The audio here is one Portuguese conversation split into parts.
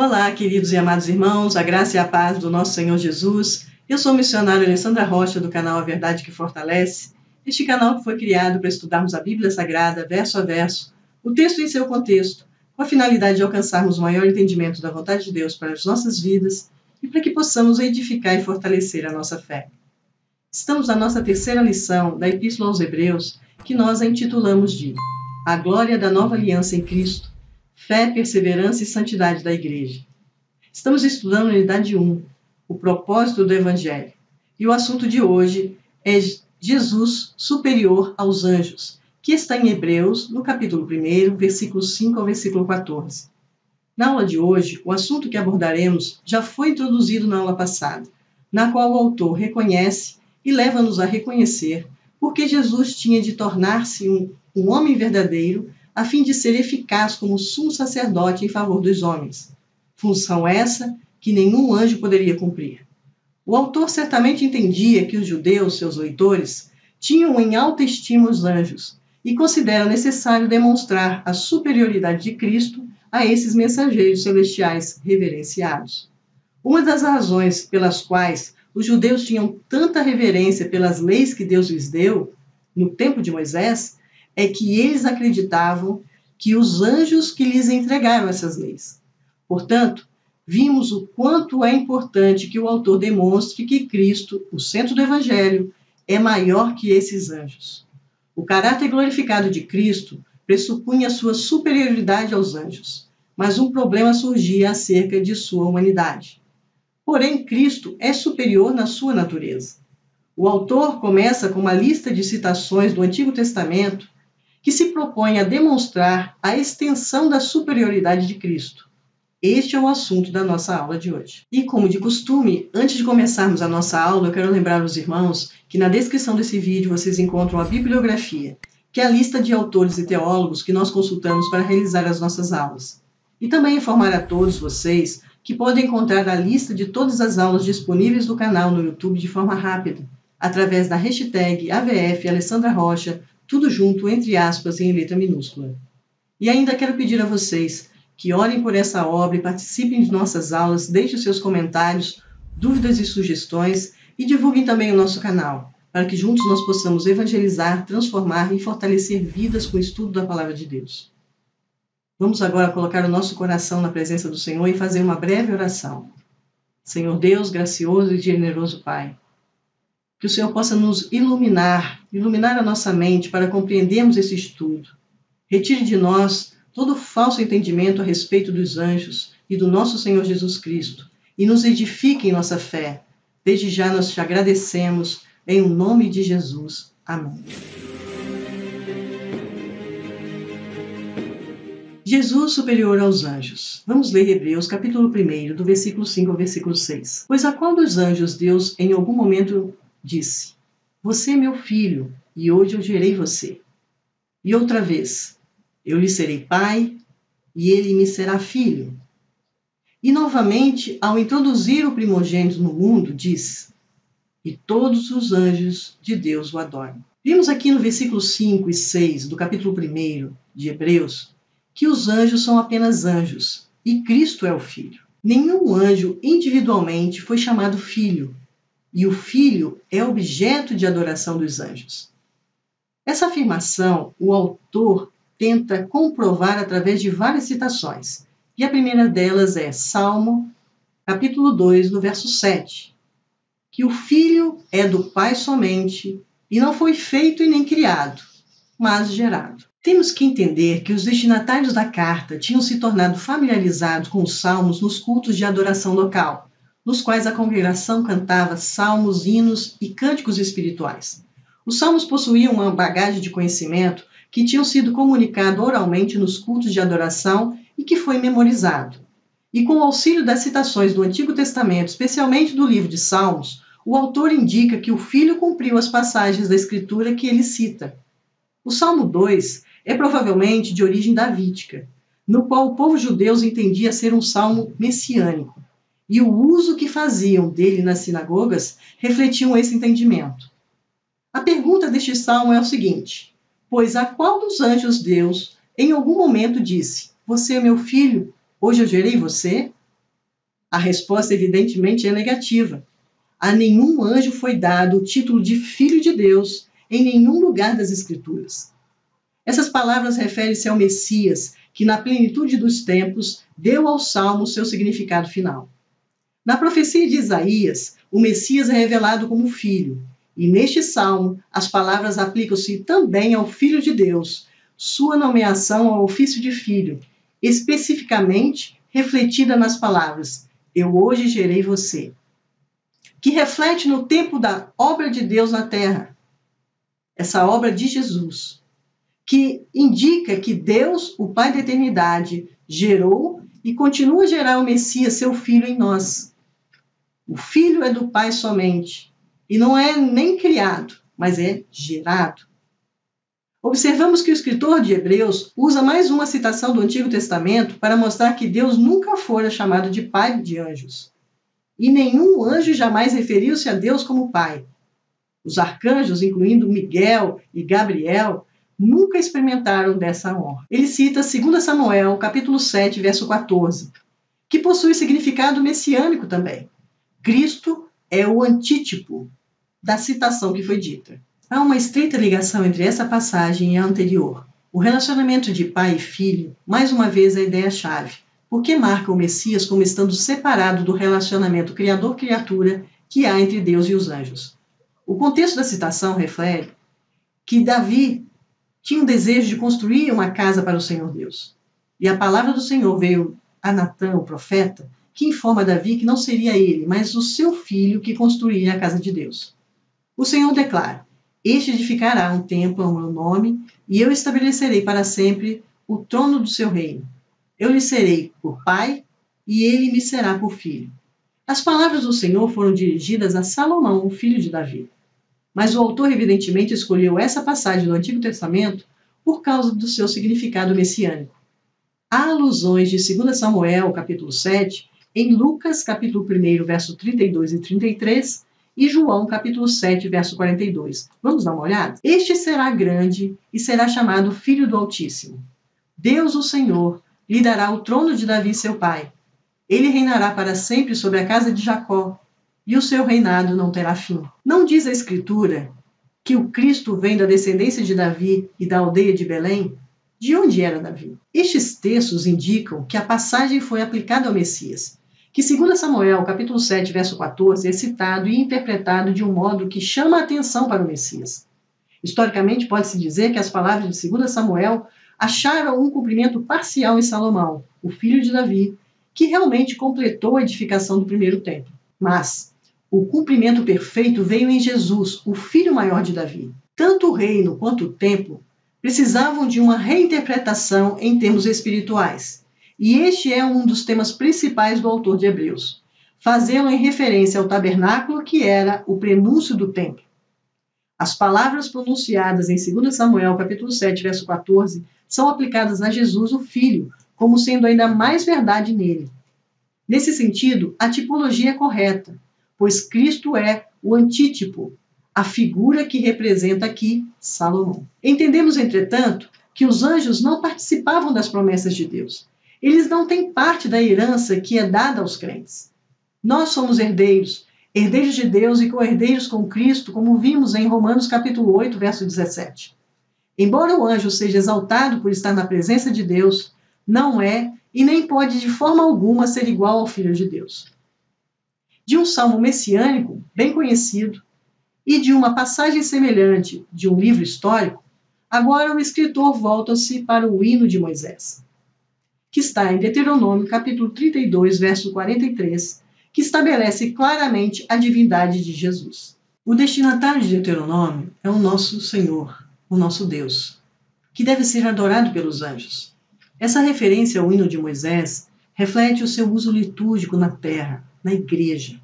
Olá, queridos e amados irmãos, a graça e a paz do nosso Senhor Jesus. Eu sou a missionária Alessandra Rocha, do canal A Verdade que Fortalece. Este canal que foi criado para estudarmos a Bíblia Sagrada, verso a verso, o texto em seu contexto, com a finalidade de alcançarmos o maior entendimento da vontade de Deus para as nossas vidas e para que possamos edificar e fortalecer a nossa fé. Estamos na nossa terceira lição da Epístola aos Hebreus, que nós a intitulamos de A Glória da Nova Aliança em Cristo, Fé, Perseverança e Santidade da Igreja. Estamos estudando a unidade 1, o propósito do Evangelho. E o assunto de hoje é Jesus superior aos anjos, que está em Hebreus, no capítulo 1, versículos 5 ao versículo 14. Na aula de hoje, o assunto que abordaremos já foi introduzido na aula passada, na qual o autor reconhece e leva-nos a reconhecer porque Jesus tinha de tornar-se um homem verdadeiro a fim de ser eficaz como sumo sacerdote em favor dos homens. Função essa que nenhum anjo poderia cumprir. O autor certamente entendia que os judeus, seus leitores, tinham em alta estima os anjos e considera necessário demonstrar a superioridade de Cristo a esses mensageiros celestiais reverenciados. Uma das razões pelas quais os judeus tinham tanta reverência pelas leis que Deus lhes deu no tempo de Moisés é que eles acreditavam que os anjos que lhes entregaram essas leis. Portanto, vimos o quanto é importante que o autor demonstre que Cristo, o centro do Evangelho, é maior que esses anjos. O caráter glorificado de Cristo pressupunha sua superioridade aos anjos, mas um problema surgia acerca de sua humanidade. Porém, Cristo é superior na sua natureza. O autor começa com uma lista de citações do Antigo Testamento que se propõe a demonstrar a extensão da superioridade de Cristo. Este é o assunto da nossa aula de hoje. E como de costume, antes de começarmos a nossa aula, eu quero lembrar aos irmãos que na descrição desse vídeo vocês encontram a bibliografia, que é a lista de autores e teólogos que nós consultamos para realizar as nossas aulas. E também informar a todos vocês que podem encontrar a lista de todas as aulas disponíveis no canal no YouTube de forma rápida, através da hashtag AVF Alessandra Rocha, tudo junto, entre aspas, em letra minúscula. E ainda quero pedir a vocês que orem por essa obra e participem de nossas aulas, deixem seus comentários, dúvidas e sugestões e divulguem também o nosso canal, para que juntos nós possamos evangelizar, transformar e fortalecer vidas com o estudo da Palavra de Deus. Vamos agora colocar o nosso coração na presença do Senhor e fazer uma breve oração. Senhor Deus, gracioso e generoso Pai, que o Senhor possa nos iluminar a nossa mente para compreendermos esse estudo. Retire de nós todo falso entendimento a respeito dos anjos e do nosso Senhor Jesus Cristo e nos edifique em nossa fé. Desde já nós te agradecemos, em nome de Jesus. Amém. Jesus superior aos anjos. Vamos ler Hebreus capítulo 1, do versículo 5 ao versículo 6. Pois a qual dos anjos Deus em algum momento disse: Você é meu filho, e hoje eu gerei você. E outra vez: Eu lhe serei pai, e ele me será filho. E novamente, ao introduzir o primogênito no mundo, diz: E todos os anjos de Deus o adoram. Vimos aqui no versículo 5 e 6 do capítulo 1 de Hebreus que os anjos são apenas anjos, e Cristo é o Filho. Nenhum anjo individualmente foi chamado filho, e o Filho é objeto de adoração dos anjos. Essa afirmação, o autor tenta comprovar através de várias citações, e a primeira delas é Salmo, capítulo 2, no verso 7, que o Filho é do Pai somente, e não foi feito e nem criado, mas gerado. Temos que entender que os destinatários da carta tinham se tornado familiarizados com os salmos nos cultos de adoração local, nos quais a congregação cantava salmos, hinos e cânticos espirituais. Os salmos possuíam uma bagagem de conhecimento que tinham sido comunicado oralmente nos cultos de adoração e que foi memorizado. E com o auxílio das citações do Antigo Testamento, especialmente do livro de Salmos, o autor indica que o Filho cumpriu as passagens da Escritura que ele cita. O Salmo 2 é provavelmente de origem davídica, no qual o povo judeu entendia ser um salmo messiânico, e o uso que faziam dele nas sinagogas refletiam esse entendimento. A pergunta deste salmo é o seguinte: pois a qual dos anjos Deus em algum momento disse: Você é meu filho, hoje eu gerei você? A resposta, evidentemente, é negativa. A nenhum anjo foi dado o título de Filho de Deus em nenhum lugar das Escrituras. Essas palavras referem-se ao Messias, que na plenitude dos tempos deu ao Salmo seu significado final. Na profecia de Isaías, o Messias é revelado como filho, e neste Salmo as palavras aplicam-se também ao Filho de Deus, sua nomeação ao ofício de filho, especificamente refletida nas palavras: Eu hoje gerei você, que reflete no tempo da obra de Deus na terra, essa obra de Jesus, que indica que Deus, o Pai da eternidade, gerou e continua a gerar o Messias, seu Filho, em nós. O Filho é do Pai somente, e não é nem criado, mas é gerado. Observamos que o escritor de Hebreus usa mais uma citação do Antigo Testamento para mostrar que Deus nunca fora chamado de Pai de anjos. E nenhum anjo jamais referiu-se a Deus como Pai. Os arcanjos, incluindo Miguel e Gabriel, nunca experimentaram dessa honra. Ele cita 2 Samuel, capítulo 7, verso 14, que possui significado messiânico também. Cristo é o antítipo da citação que foi dita. Há uma estreita ligação entre essa passagem e a anterior. O relacionamento de pai e filho, mais uma vez, é a ideia-chave, porque marca o Messias como estando separado do relacionamento criador-criatura que há entre Deus e os anjos. O contexto da citação refere que Davi tinha um desejo de construir uma casa para o Senhor Deus. E a palavra do Senhor veio a Natã, o profeta, que informa a Davi que não seria ele, mas o seu filho que construiria a casa de Deus. O Senhor declara: Este edificará um templo ao meu nome, e eu estabelecerei para sempre o trono do seu reino. Eu lhe serei por pai, e ele me será por filho. As palavras do Senhor foram dirigidas a Salomão, o filho de Davi. Mas o autor, evidentemente, escolheu essa passagem do Antigo Testamento por causa do seu significado messiânico. Há alusões de 2 Samuel, capítulo 7, em Lucas, capítulo 1, verso 32 e 33, e João, capítulo 7, verso 42. Vamos dar uma olhada? Este será grande e será chamado Filho do Altíssimo. Deus, o Senhor, lhe dará o trono de Davi, seu pai. Ele reinará para sempre sobre a casa de Jacó, e o seu reinado não terá fim. Não diz a Escritura que o Cristo vem da descendência de Davi e da aldeia de Belém? De onde era Davi? Estes textos indicam que a passagem foi aplicada ao Messias, que 2 Samuel, capítulo 7, verso 14, é citado e interpretado de um modo que chama a atenção para o Messias. Historicamente, pode-se dizer que as palavras de 2 Samuel acharam um cumprimento parcial em Salomão, o filho de Davi, que realmente completou a edificação do primeiro templo. Mas o cumprimento perfeito veio em Jesus, o filho maior de Davi. Tanto o reino quanto o templo precisavam de uma reinterpretação em termos espirituais. E este é um dos temas principais do autor de Hebreus, fazê-lo em referência ao tabernáculo, que era o prenúncio do templo. As palavras pronunciadas em 2 Samuel, capítulo 7, verso 14, são aplicadas a Jesus, o Filho, como sendo ainda mais verdade nele. Nesse sentido, a tipologia é correta, pois Cristo é o antítipo, a figura que representa aqui Salomão. Entendemos, entretanto, que os anjos não participavam das promessas de Deus. Eles não têm parte da herança que é dada aos crentes. Nós somos herdeiros, herdeiros de Deus e co-herdeiros com Cristo, como vimos em Romanos capítulo 8, verso 17. Embora o anjo seja exaltado por estar na presença de Deus, não é e nem pode de forma alguma ser igual ao Filho de Deus. De um salmo messiânico bem conhecido e de uma passagem semelhante de um livro histórico, agora o escritor volta-se para o hino de Moisés, que está em Deuteronômio capítulo 32, verso 43, que estabelece claramente a divindade de Jesus. O destinatário de Deuteronômio é o nosso Senhor, o nosso Deus, que deve ser adorado pelos anjos. Essa referência ao hino de Moisés reflete o seu uso litúrgico na terra, na igreja,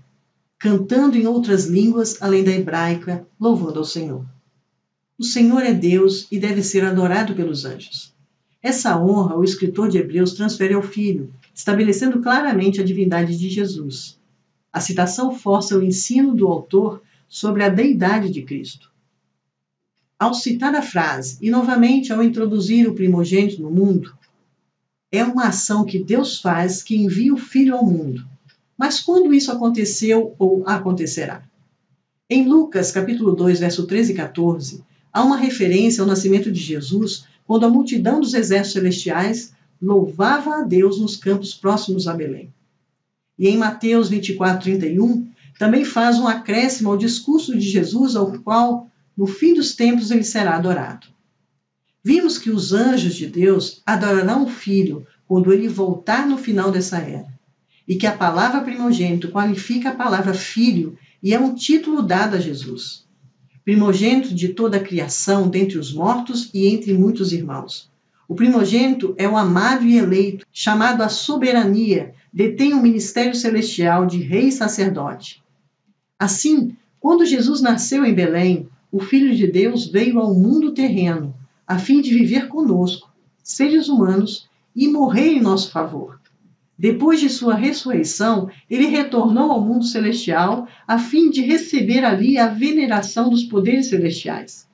cantando em outras línguas além da hebraica, louvando ao Senhor. O Senhor é Deus e deve ser adorado pelos anjos. Essa honra o escritor de Hebreus transfere ao Filho, estabelecendo claramente a divindade de Jesus. A citação força o ensino do autor sobre a deidade de Cristo. Ao citar a frase, e novamente ao introduzir o primogênito no mundo, é uma ação que Deus faz que envia o Filho ao mundo. Mas quando isso aconteceu ou acontecerá? Em Lucas, capítulo 2, verso 13 e 14, há uma referência ao nascimento de Jesus, quando a multidão dos exércitos celestiais louvava a Deus nos campos próximos a Belém. E em Mateus 24, 31, também faz um acréscimo ao discurso de Jesus, ao qual, no fim dos tempos, ele será adorado. Vimos que os anjos de Deus adorarão o Filho quando ele voltar no final dessa era, e que a palavra primogênito qualifica a palavra filho e é um título dado a Jesus. Primogênito de toda a criação, dentre os mortos e entre muitos irmãos. O primogênito é o amado e eleito, chamado à soberania, detém o ministério celestial de rei e sacerdote. Assim, quando Jesus nasceu em Belém, o Filho de Deus veio ao mundo terreno, a fim de viver conosco, seres humanos, e morrer em nosso favor. Depois de sua ressurreição, ele retornou ao mundo celestial, a fim de receber ali a veneração dos poderes celestiais.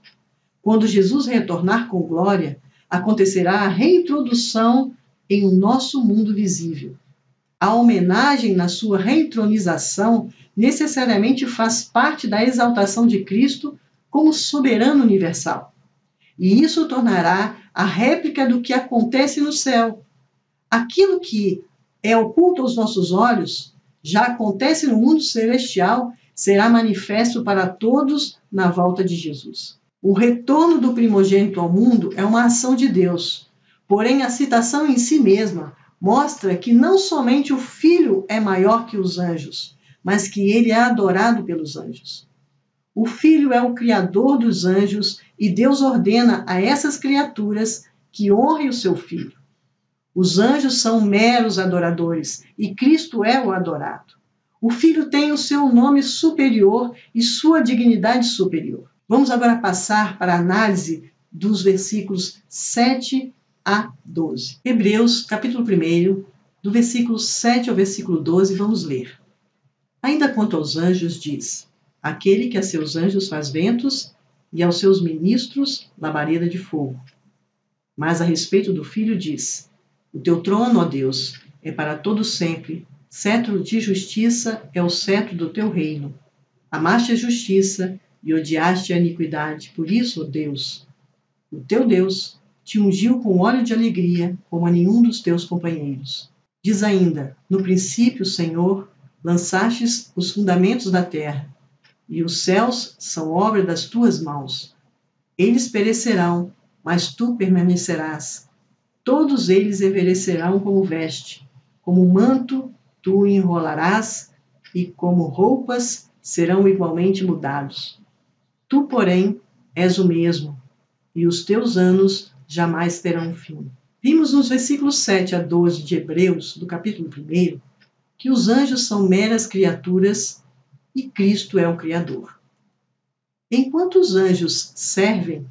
Quando Jesus retornar com glória, acontecerá a reintrodução em o nosso mundo visível. A homenagem na sua reentronização necessariamente faz parte da exaltação de Cristo como soberano universal. E isso tornará a réplica do que acontece no céu. Aquilo que é oculto aos nossos olhos, já acontece no mundo celestial, será manifesto para todos na volta de Jesus. O retorno do primogênito ao mundo é uma ação de Deus, porém a citação em si mesma mostra que não somente o Filho é maior que os anjos, mas que ele é adorado pelos anjos. O Filho é o Criador dos anjos e Deus ordena a essas criaturas que honrem o seu Filho. Os anjos são meros adoradores e Cristo é o adorado. O Filho tem o seu nome superior e sua dignidade superior. Vamos agora passar para a análise dos versículos 7 a 12. Hebreus, capítulo 1, do versículo 7 ao versículo 12, vamos ler. Ainda quanto aos anjos, diz: aquele que a seus anjos faz ventos e aos seus ministros labareda de fogo. Mas a respeito do Filho diz: o teu trono, ó Deus, é para todo sempre, cetro de justiça é o cetro do teu reino. Amaste a justiça e odiaste a iniquidade, por isso, ó Deus, o teu Deus te ungiu com óleo de alegria, como a nenhum dos teus companheiros. Diz ainda: no princípio, Senhor, lançastes os fundamentos da terra, e os céus são obra das tuas mãos. Eles perecerão, mas tu permanecerás. Todos eles envelhecerão como veste, como manto tu enrolarás, e como roupas serão igualmente mudados. Tu, porém, és o mesmo, e os teus anos jamais terão fim. Vimos nos versículos 7 a 12 de Hebreus, do capítulo 1, que os anjos são meras criaturas e Cristo é o Criador. Enquanto os anjos servem,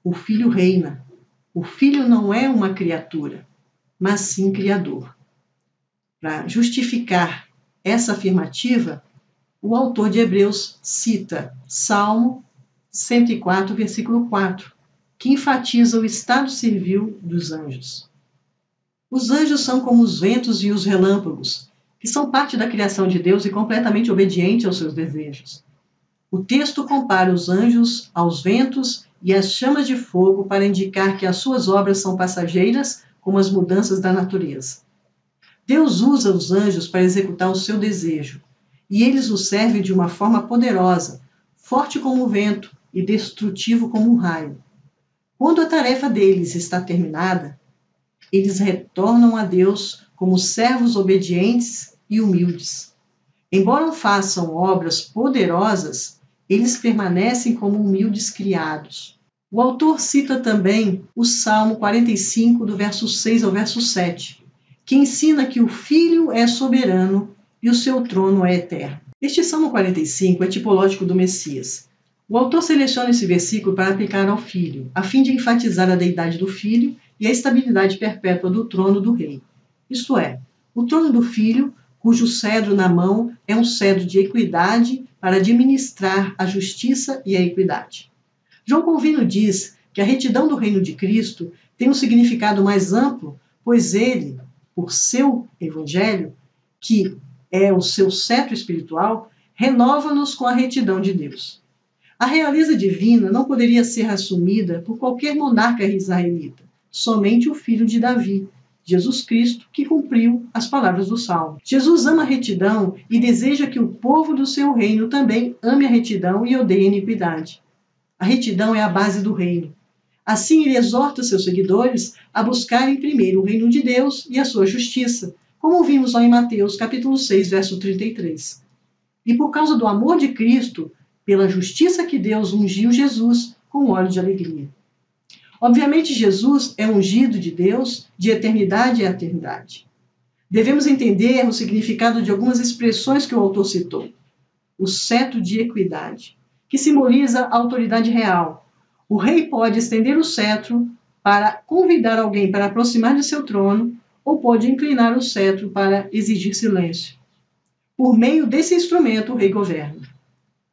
o Filho reina. O Filho não é uma criatura, mas sim Criador. Para justificar essa afirmativa, o autor de Hebreus cita Salmo 104, versículo 4, que enfatiza o estado civil dos anjos. Os anjos são como os ventos e os relâmpagos, que são parte da criação de Deus e completamente obedientes aos seus desejos. O texto compara os anjos aos ventos e às chamas de fogo para indicar que as suas obras são passageiras, como as mudanças da natureza. Deus usa os anjos para executar o seu desejo, e eles o servem de uma forma poderosa, forte como o vento e destrutivo como um raio. Quando a tarefa deles está terminada, eles retornam a Deus como servos obedientes e humildes. Embora façam obras poderosas, eles permanecem como humildes criados. O autor cita também o Salmo 45, do verso 6 ao verso 7, que ensina que o Filho é soberano e o seu trono é eterno. Este Salmo 45 é tipológico do Messias. O autor seleciona esse versículo para aplicar ao Filho, a fim de enfatizar a deidade do Filho e a estabilidade perpétua do trono do rei. Isto é, o trono do Filho, cujo cedro na mão é um cedro de equidade para administrar a justiça e a equidade. João Calvino diz que a retidão do reino de Cristo tem um significado mais amplo, pois ele, por seu evangelho, que é o seu cetro espiritual, renova-nos com a retidão de Deus. A realeza divina não poderia ser assumida por qualquer monarca israelita, somente o filho de Davi, Jesus Cristo, que cumpriu as palavras do Salmo. Jesus ama a retidão e deseja que o povo do seu reino também ame a retidão e odeie a iniquidade. A retidão é a base do reino. Assim, ele exorta seus seguidores a buscarem primeiro o reino de Deus e a sua justiça, como vimos lá em Mateus, capítulo 6, verso 33. E por causa do amor de Cristo, pela justiça que Deus ungiu Jesus com óleo de alegria. Obviamente, Jesus é ungido de Deus de eternidade a eternidade. Devemos entender o significado de algumas expressões que o autor citou. O cetro de equidade, que simboliza a autoridade real. O rei pode estender o cetro para convidar alguém para aproximar de seu trono, ou pode inclinar o cetro para exigir silêncio. Por meio desse instrumento, o rei governa.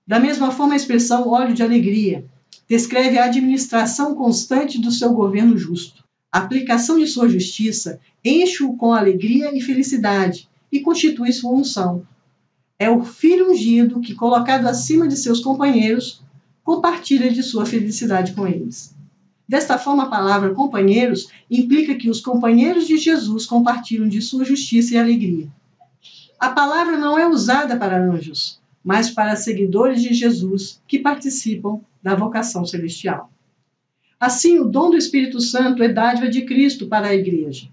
Da mesma forma, a expressão óleo de alegria descreve a administração constante do seu governo justo. A aplicação de sua justiça enche-o com alegria e felicidade e constitui sua unção. É o filho ungido que, colocado acima de seus companheiros, compartilha de sua felicidade com eles. Desta forma, a palavra companheiros implica que os companheiros de Jesus compartilham de sua justiça e alegria. A palavra não é usada para anjos, mas para seguidores de Jesus que participam da vocação celestial. Assim, o dom do Espírito Santo é dádiva de Cristo para a igreja.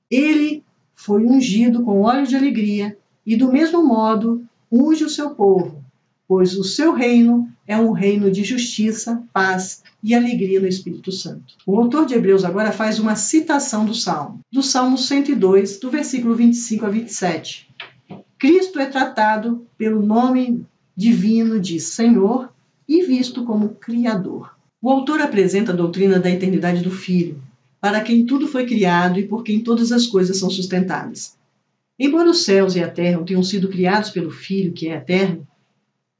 Ele foi ungido com óleo de alegria e, do mesmo modo, unge o seu povo, pois o seu reino é um reino de justiça, paz e alegria no Espírito Santo. O autor de Hebreus agora faz uma citação do Salmo 102, do versículo 25 a 27. Cristo é tratado pelo nome divino de Senhor e visto como Criador. O autor apresenta a doutrina da eternidade do Filho, para quem tudo foi criado e por quem todas as coisas são sustentadas. Embora os céus e a terra tenham sido criados pelo Filho, que é eterno,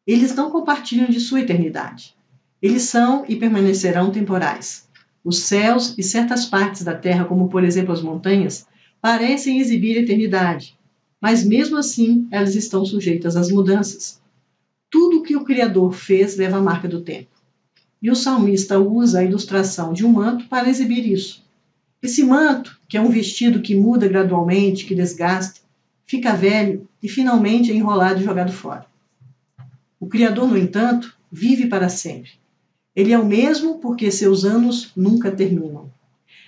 eles não compartilham de sua eternidade. Eles são e permanecerão temporais. Os céus e certas partes da terra, como por exemplo as montanhas, parecem exibir a eternidade, mas mesmo assim elas estão sujeitas às mudanças. Tudo o que o Criador fez leva a marca do tempo. E o salmista usa a ilustração de um manto para exibir isso. Esse manto, que é um vestido que muda gradualmente, que desgasta, fica velho e finalmente é enrolado e jogado fora. O Criador, no entanto, vive para sempre. Ele é o mesmo porque seus anos nunca terminam.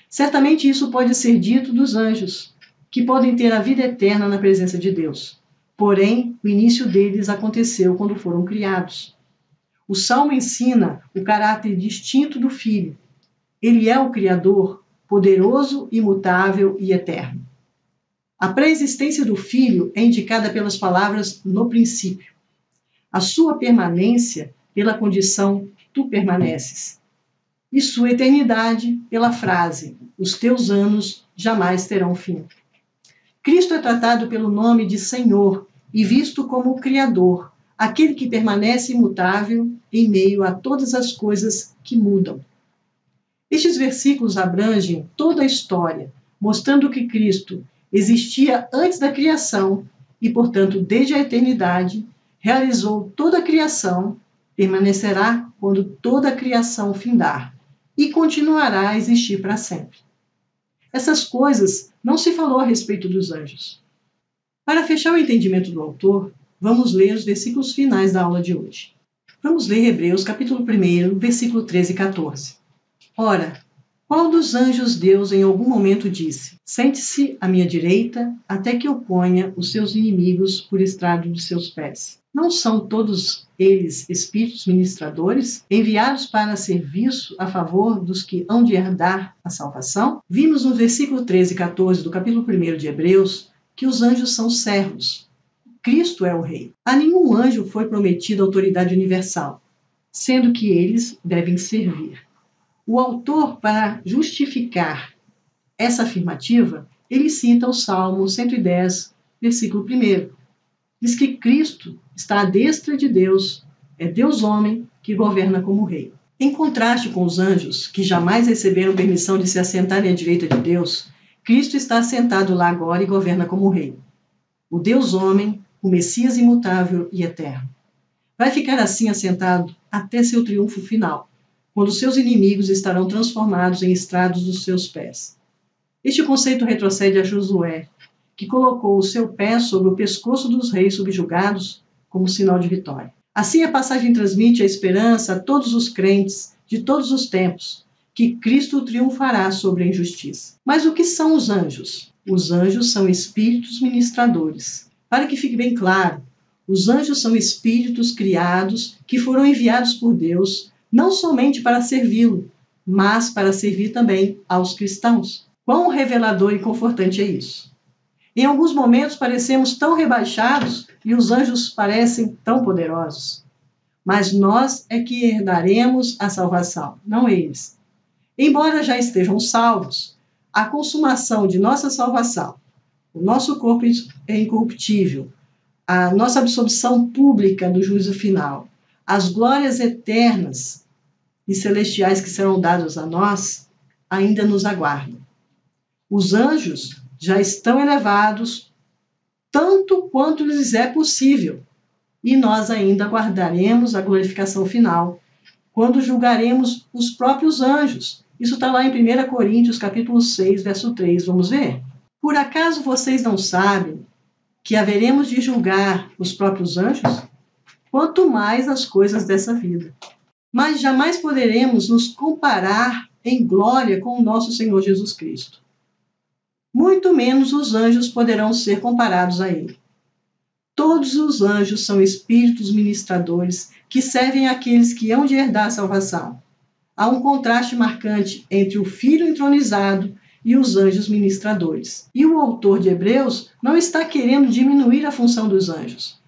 Certamente isso pode ser dito dos anjos, que podem ter a vida eterna na presença de Deus. Porém, o início deles aconteceu quando foram criados. O Salmo ensina o caráter distinto do Filho. Ele é o Criador, poderoso, imutável e eterno. A pré-existência do Filho é indicada pelas palavras no princípio. A sua permanência pela condição tu permaneces. E sua eternidade pela frase os teus anos jamais terão fim. Cristo é tratado pelo nome de Senhor e visto como o Criador, aquele que permanece imutável em meio a todas as coisas que mudam. Estes versículos abrangem toda a história, mostrando que Cristo existia antes da criação e, portanto, desde a eternidade, realizou toda a criação, permanecerá quando toda a criação findar e continuará a existir para sempre. Essas coisas não se falou a respeito dos anjos. Para fechar o entendimento do autor, vamos ler os versículos finais da aula de hoje. Vamos ler Hebreus, capítulo 1, versículo 13 e 14. Ora, qual dos anjos Deus em algum momento disse: sente-se à minha direita, até que eu ponha os seus inimigos por estrado de seus pés? Não são todos eles espíritos ministradores, enviados para serviço a favor dos que hão de herdar a salvação? Vimos no versículo 13 e 14 do capítulo 1 de Hebreus que os anjos são servos. Cristo é o Rei. A nenhum anjo foi prometida autoridade universal, sendo que eles devem servir. O autor, para justificar essa afirmativa, ele cita o Salmo 110, versículo 1. Diz que Cristo está à destra de Deus, é Deus homem que governa como rei. Em contraste com os anjos, que jamais receberam permissão de se assentarem à direita de Deus, Cristo está assentado lá agora e governa como rei. O Deus homem o Messias imutável e eterno. Vai ficar assim assentado até seu triunfo final, quando seus inimigos estarão transformados em estrados dos seus pés. Este conceito retrocede a Josué, que colocou o seu pé sobre o pescoço dos reis subjugados como sinal de vitória. Assim a passagem transmite a esperança a todos os crentes de todos os tempos, que Cristo triunfará sobre a injustiça. Mas o que são os anjos? Os anjos são espíritos ministradores. Para que fique bem claro, os anjos são espíritos criados que foram enviados por Deus não somente para servi-lo, mas para servir também aos cristãos. Quão revelador e confortante é isso! Em alguns momentos parecemos tão rebaixados e os anjos parecem tão poderosos. Mas nós é que herdaremos a salvação, não eles. Embora já estejam salvos, a consumação de nossa salvação, o nosso corpo é incorruptível, a nossa absorção pública do juízo final, as glórias eternas e celestiais que serão dadas a nós, ainda nos aguardam. Os anjos já estão elevados tanto quanto lhes é possível, e nós ainda aguardaremos a glorificação final, quando julgaremos os próprios anjos. Isso está lá em 1 Coríntios, capítulo 6, verso 3. Vamos ver? Por acaso vocês não sabem que haveremos de julgar os próprios anjos? Quanto mais as coisas dessa vida. Mas jamais poderemos nos comparar em glória com o nosso Senhor Jesus Cristo. Muito menos os anjos poderão ser comparados a ele. Todos os anjos são espíritos ministradores que servem àqueles que hão de herdar a salvação. Há um contraste marcante entre o Filho entronizado e os anjos ministradores. E o autor de Hebreus não está querendo diminuir a função dos anjos.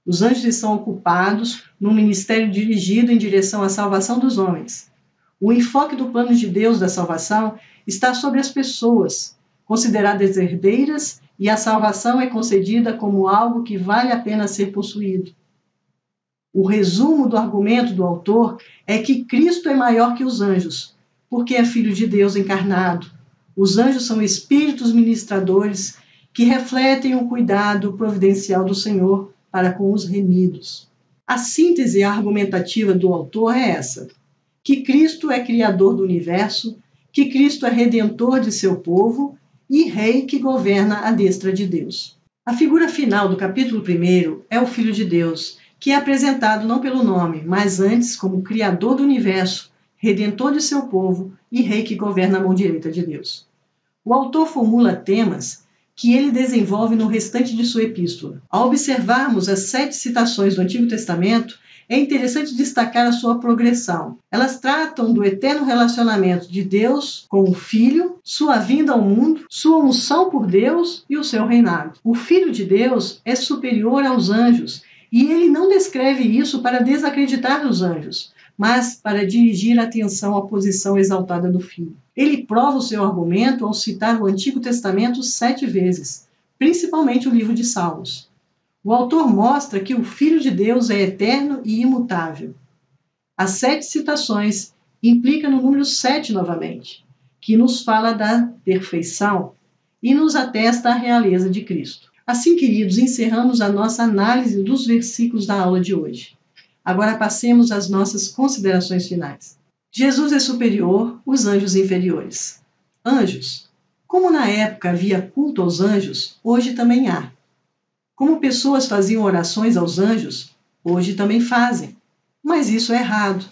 Os anjos estão ocupados num ministério dirigido em direção à salvação dos homens. O enfoque do plano de Deus da salvação está sobre as pessoas, consideradas herdeiras, e a salvação é concedida como algo que vale a pena ser possuído. O resumo do argumento do autor é que Cristo é maior que os anjos, porque é Filho de Deus encarnado. Os anjos são espíritos ministradores que refletem o cuidado providencial do Senhor para com os remidos. A síntese argumentativa do autor é essa: que Cristo é Criador do universo, que Cristo é Redentor de seu povo e Rei que governa à destra de Deus. A figura final do capítulo 1 é o Filho de Deus, que é apresentado não pelo nome, mas antes como Criador do universo, Redentor de seu povo e Rei que governa à mão direita de Deus. O autor formula temas que ele desenvolve no restante de sua epístola. Ao observarmos as 7 citações do Antigo Testamento, é interessante destacar a sua progressão. Elas tratam do eterno relacionamento de Deus com o Filho, sua vinda ao mundo, sua unção por Deus e o seu reinado. O Filho de Deus é superior aos anjos, e ele não descreve isso para desacreditar os anjos, mas para dirigir a atenção à posição exaltada do Filho. Ele prova o seu argumento ao citar o Antigo Testamento 7 vezes, principalmente o livro de Salmos. O autor mostra que o Filho de Deus é eterno e imutável. As 7 citações implicam no número 7 novamente, que nos fala da perfeição e nos atesta a realeza de Cristo. Assim, queridos, encerramos a nossa análise dos versículos da aula de hoje. Agora passemos às nossas considerações finais. Jesus é superior, os anjos inferiores. Anjos. Como na época havia culto aos anjos, hoje também há. Como pessoas faziam orações aos anjos, hoje também fazem. Mas isso é errado.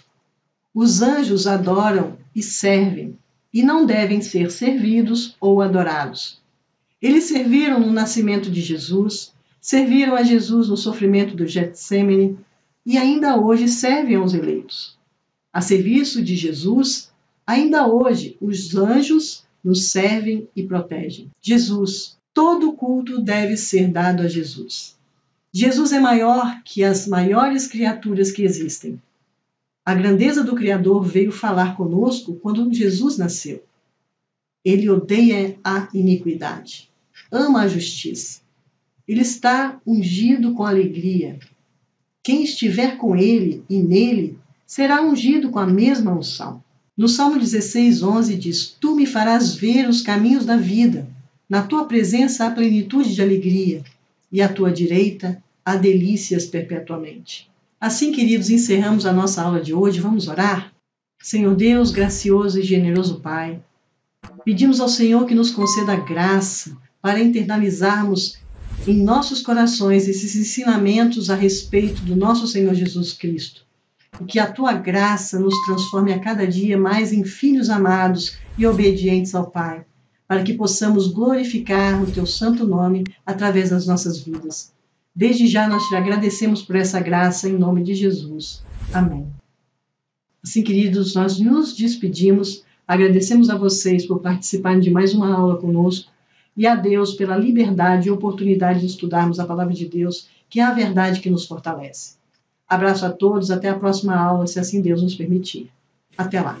Os anjos adoram e servem, e não devem ser servidos ou adorados. Eles serviram no nascimento de Jesus, serviram a Jesus no sofrimento do Getsemane, e ainda hoje servem aos eleitos. A serviço de Jesus, ainda hoje os anjos nos servem e protegem. Jesus. Todo culto deve ser dado a Jesus. Jesus é maior que as maiores criaturas que existem. A grandeza do Criador veio falar conosco quando Jesus nasceu. Ele odeia a iniquidade, ama a justiça. Ele está ungido com alegria. Quem estiver com ele e nele será ungido com a mesma unção. No Salmo 16:11 diz: Tu me farás ver os caminhos da vida. Na tua presença há plenitude de alegria. e à tua direita há delícias perpetuamente. Assim, queridos, encerramos a nossa aula de hoje. Vamos orar? Senhor Deus, gracioso e generoso Pai, pedimos ao Senhor que nos conceda graça para internalizarmos em nossos corações esses ensinamentos a respeito do nosso Senhor Jesus Cristo. E que a tua graça nos transforme a cada dia mais em filhos amados e obedientes ao Pai, para que possamos glorificar o teu santo nome através das nossas vidas. Desde já nós te agradecemos por essa graça em nome de Jesus. Amém. Assim, queridos, nós nos despedimos, agradecemos a vocês por participarem de mais uma aula conosco e a Deus pela liberdade e oportunidade de estudarmos a Palavra de Deus, que é a verdade que nos fortalece. Abraço a todos, até a próxima aula, se assim Deus nos permitir. Até lá!